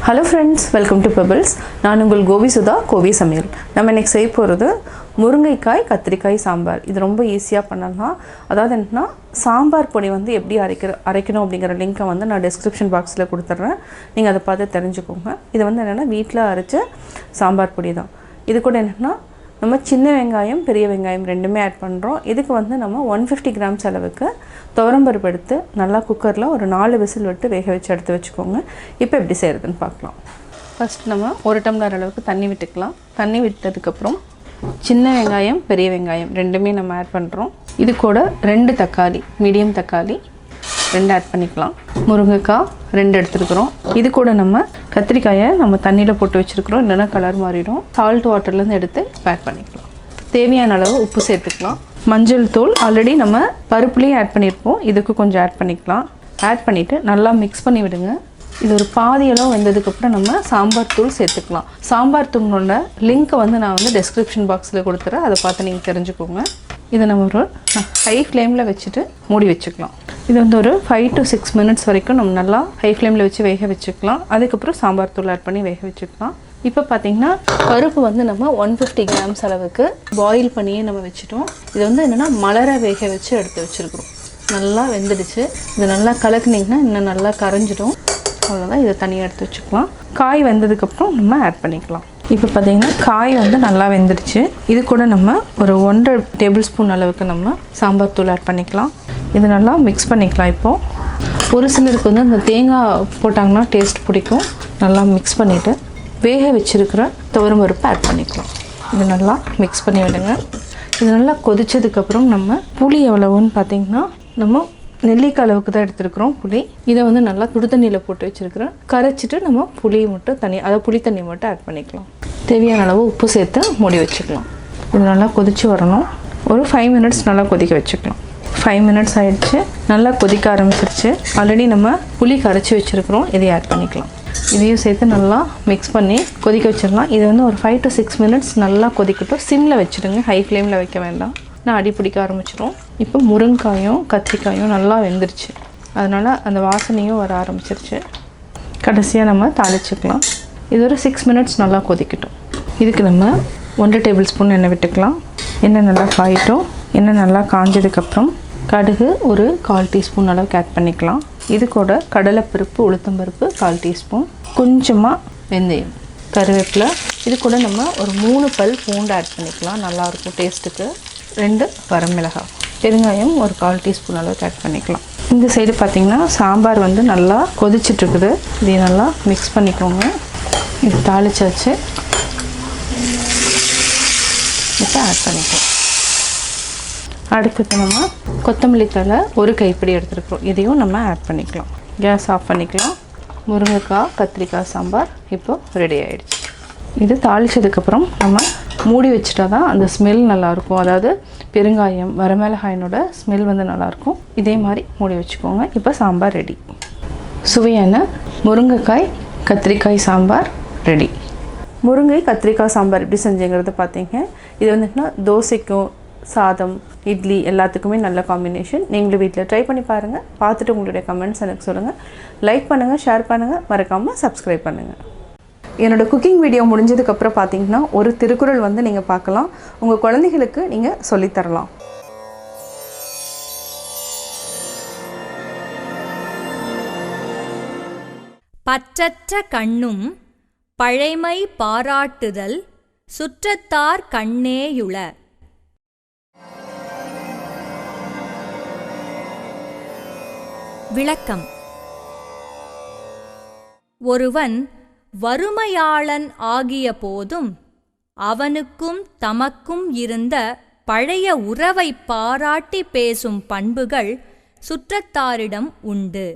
Hello friends, welcome to Pebbles. நான் உங்கள் Gobi Sudha, கோவி சமையல். நம்ம இன்னைக்கு செய்ய போகிறது முருங்கைக்காய் கத்திரிக்காய் சாம்பார். இது ரொம்ப ஈஸியாக பண்ணலாம். அதாவது என்னன்னா சாம்பார் பொடி வந்து எப்படி அரைக்கணும் அப்படிங்கிற லிங்கை வந்து நான் டிஸ்கிரிப்ஷன் பாக்ஸில் கொடுத்துட்றேன். நீங்கள் அதை பார்த்து தெரிஞ்சுக்கோங்க. இது வந்து என்னென்னா வீட்டில் அரைச்ச சாம்பார் பொடி தான். இது கூட என்னென்னா நம்ம சின்ன வெங்காயம் பெரிய வெங்காயம் ரெண்டுமே ஆட் பண்ணுறோம். இதுக்கு வந்து நம்ம 150 கிராம்ஸ் அளவுக்கு துவரம்பருப்பு எடுத்து நல்லா குக்கரில் ஒரு 4 விசில் விட்டு வேக வச்சு எடுத்து வச்சுக்கோங்க. இப்போ எப்படி செய்கிறதுன்னு பார்க்கலாம். ஃபஸ்ட் நம்ம 1 டம்ளர் அளவுக்கு தண்ணி விட்டுக்கலாம். தண்ணி விட்டதுக்கப்புறம் சின்ன வெங்காயம் பெரிய வெங்காயம் ரெண்டுமே நம்ம ஆட் பண்ணுறோம். இது கூட 2 தக்காளி மீடியம் தக்காளி 2 ஆட் பண்ணிக்கலாம். முருங்கைக்காய் 2 எடுத்துருக்குறோம். இது கூட நம்ம கத்திரிக்காயை நம்ம தண்ணியில் போட்டு வச்சுருக்குறோம், இல்லைன்னா கலர் மாறிடும். சால்ட் வாட்டர்லேருந்து எடுத்து ஆட் பண்ணிக்கலாம். தேவையான அளவு உப்பு சேர்த்துக்கலாம். மஞ்சள் தூள் ஆல்ரெடி நம்ம பருப்புலேயும் ஆட் பண்ணியிருப்போம், இதுக்கு கொஞ்சம் ஆட் பண்ணிக்கலாம். ஆட் பண்ணிவிட்டு நல்லா மிக்ஸ் பண்ணி விடுங்க. இது ஒரு பாதி அளவு வந்ததுக்கப்புறம் நம்ம சாம்பார் தூள் சேர்த்துக்கலாம். சாம்பார் தூளோட லிங்க்கை வந்து நான் வந்து டிஸ்கிரிப்ஷன் பாக்ஸில் கொடுத்துறேன், அதை பார்த்து நீங்கள் தெரிஞ்சுக்கோங்க. இதை நம்ம ஒரு ஹை ஃப்ளேமில் வச்சுட்டு மூடி வச்சுக்கலாம். இது வந்து ஒரு 5 to 6 மினிட்ஸ் வரைக்கும் நம்ம நல்லா ஹை ஃப்ளேமில் வச்சு வேக வச்சுக்கலாம். அதுக்கப்புறம் சாம்பார் தூள் ஆட் பண்ணி வேக வச்சுக்கலாம். இப்போ பார்த்திங்கன்னா பருப்பு வந்து நம்ம 150 கிராம்ஸ் அளவுக்கு பாயில் பண்ணியே நம்ம வச்சுட்டோம். இது வந்து என்னென்னா மலர வேக வச்சு எடுத்து வச்சுருக்குறோம். நல்லா வெந்துடுச்சு. இது நல்லா கலக்குனிங்கன்னா இன்னும் நல்லா கரைஞ்சிடும். அவ்வளோதான், இதை தனியாக எடுத்து வச்சுக்கலாம். காய் வெந்ததுக்கப்புறம் நம்ம ஆட் பண்ணிக்கலாம். இப்போ பார்த்திங்கன்னா காய் வந்து நல்லா வெந்துடுச்சு. இது கூட நம்ம ஒரு 1.5 டேபிள் ஸ்பூன் அளவுக்கு நம்ம சாம்பார் தூள் ஆட் பண்ணிக்கலாம். இது நல்லா மிக்ஸ் பண்ணிக்கலாம். இப்போது ஒரு சிலருக்கு வந்து அந்த தேங்காய் போட்டாங்கன்னா டேஸ்ட் பிடிக்கும். நல்லா மிக்ஸ் பண்ணிவிட்டு வேக வச்சுருக்கிற துவரம்பருப்பு ஆட் பண்ணிக்கலாம். இது நல்லா மிக்ஸ் பண்ணி விடுங்க. இது நல்லா கொதிச்சதுக்கப்புறம் நம்ம புளி எவ்வளவுன்னு பார்த்திங்கன்னா நம்ம நெல்லிக்காய் அளவுக்கு தான் எடுத்துருக்குறோம் புளி. இதை வந்து நல்லா சுடு தண்ணியில் போட்டு வச்சுருக்கிறேன். கரைச்சிட்டு நம்ம புளியை மட்டும் அதாவது புளி தண்ணி மட்டும் ஆட் பண்ணிக்கலாம். தேவையான அளவு உப்பு சேர்த்து மூடி வச்சுக்கலாம். இது நல்லா கொதித்து வரணும். ஒரு 5 மினிட்ஸ் நல்லா கொதிக்க வச்சுக்கலாம். 5 மினிட்ஸ் ஆகிடுச்சு. நல்லா கொதிக்க ஆரம்பிச்சிருச்சு. ஆல்ரெடி நம்ம புளி கரைச்சி வச்சுருக்குறோம், இதை ஆட் பண்ணிக்கலாம். இதையும் சேர்த்து நல்லா மிக்ஸ் பண்ணி கொதிக்க வச்சிடலாம். இது வந்து ஒரு 5 to 6 மினிட்ஸ் நல்லா கொதிக்கட்டும். சிம்மில் வச்சுடுங்க, ஹை ஃப்ளேமில் வைக்க வேண்டாம், நான் அடி பிடிக்க ஆரம்பிச்சிடும். இப்போ முருங்காயும் கத்திரிக்காயும் நல்லா வெந்துருச்சு, அதனால் அந்த வாசனையும் வர ஆரம்பிச்சிருச்சு. கடைசியாக நம்ம தாளிச்சுக்கலாம். இது ஒரு 6 மினிட்ஸ் நல்லா கொதிக்கட்டும். இதுக்கு நம்ம 1 டேபிள் ஸ்பூன் எண்ணெய் விட்டுக்கலாம். எண்ணெய் நல்லா காயிட்டும். எண்ணெய் நல்லா காஞ்சதுக்கப்புறம் கடுகு ஒரு 1/4 டீஸ்பூன் அளவுக்கு ஆட் பண்ணிக்கலாம். இது கூட கடலைப்பருப்பு உளுத்தம்பருப்பு 1/4 டீஸ்பூன், கொஞ்சமாக வெந்தயம், கருவேப்பிலை. இது கூட நம்ம ஒரு 3 பல் பூண்டு ஆட் பண்ணிக்கலாம், நல்லாயிருக்கும் டேஸ்ட்டுக்கு. 2 வரமிளகாய், பெருங்காயம் ஒரு 1/4 டீஸ்பூன் அளவுக்கு ஆட் பண்ணிக்கலாம். இந்த சைடு பார்த்திங்கன்னா சாம்பார் வந்து நல்லா கொதிச்சிட்ருக்குது. இதை நல்லா மிக்ஸ் பண்ணிக்கோங்க. இது தாளிச்சாச்சு. இப்போ ஆட் பண்ணிக்கலாம். அடுத்தது நம்ம கொத்தமல்லி தழை ஒரு கைப்பிடி எடுத்துருக்குறோம், இதையும் நம்ம ஆட் பண்ணிக்கலாம். கேஸ் ஆஃப் பண்ணிக்கலாம். முருங்கைக்காய் கத்திரிக்காய் சாம்பார் இப்போது ரெடி ஆகிடுச்சு. இது தாளித்ததுக்கப்புறம் நம்ம மூடி வச்சுட்டா தான் அந்த ஸ்மெல் நல்லாயிருக்கும். அதாவது பெருங்காயம் வரமிளகாயினோட ஸ்மெல் வந்து நல்லாயிருக்கும். இதே மாதிரி மூடி வச்சுக்கோங்க. இப்போ சாம்பார் ரெடி. சுவையான முருங்கைக்காய் கத்திரிக்காய் சாம்பார் ரெடி. முருங்கை கத்திரிக்காய் சாம்பார் எப்படி செஞ்சுங்கிறது பார்த்தீங்க. இது வந்துட்டுனா தோசைக்கும் சாதம் இட்லி எல்லாத்துக்குமே நல்ல காம்பினேஷன். நீங்களும் வீட்டில் ட்ரை பண்ணி பாருங்கள். பார்த்துட்டு உங்களுடைய கமெண்ட்ஸ் எனக்கு சொல்லுங்கள். லைக் பண்ணுங்கள், ஷேர் பண்ணுங்கள், மறக்காமல் சப்ஸ்கிரைப் பண்ணுங்கள். என்னோடய குக்கிங் வீடியோ முடிஞ்சதுக்கப்புறம் பார்த்தீங்கன்னா ஒரு திருக்குறள் வந்து நீங்கள் பார்க்கலாம். உங்கள் குழந்தைகளுக்கு நீங்கள் சொல்லித்தரலாம். பற்றற்ற கண்ணும் பழைமை பாராட்டுதல் சுற்றத்தார் கண்ணேயுள. விளக்கம்: ஒருவன் வறுமையாளன் ஆகிய போதும் அவனுக்கும் தமக்கும் இருந்த பழைய உறவை பாராட்டி பேசும் பண்புகள் சுற்றத்தாரிடம் உண்டு.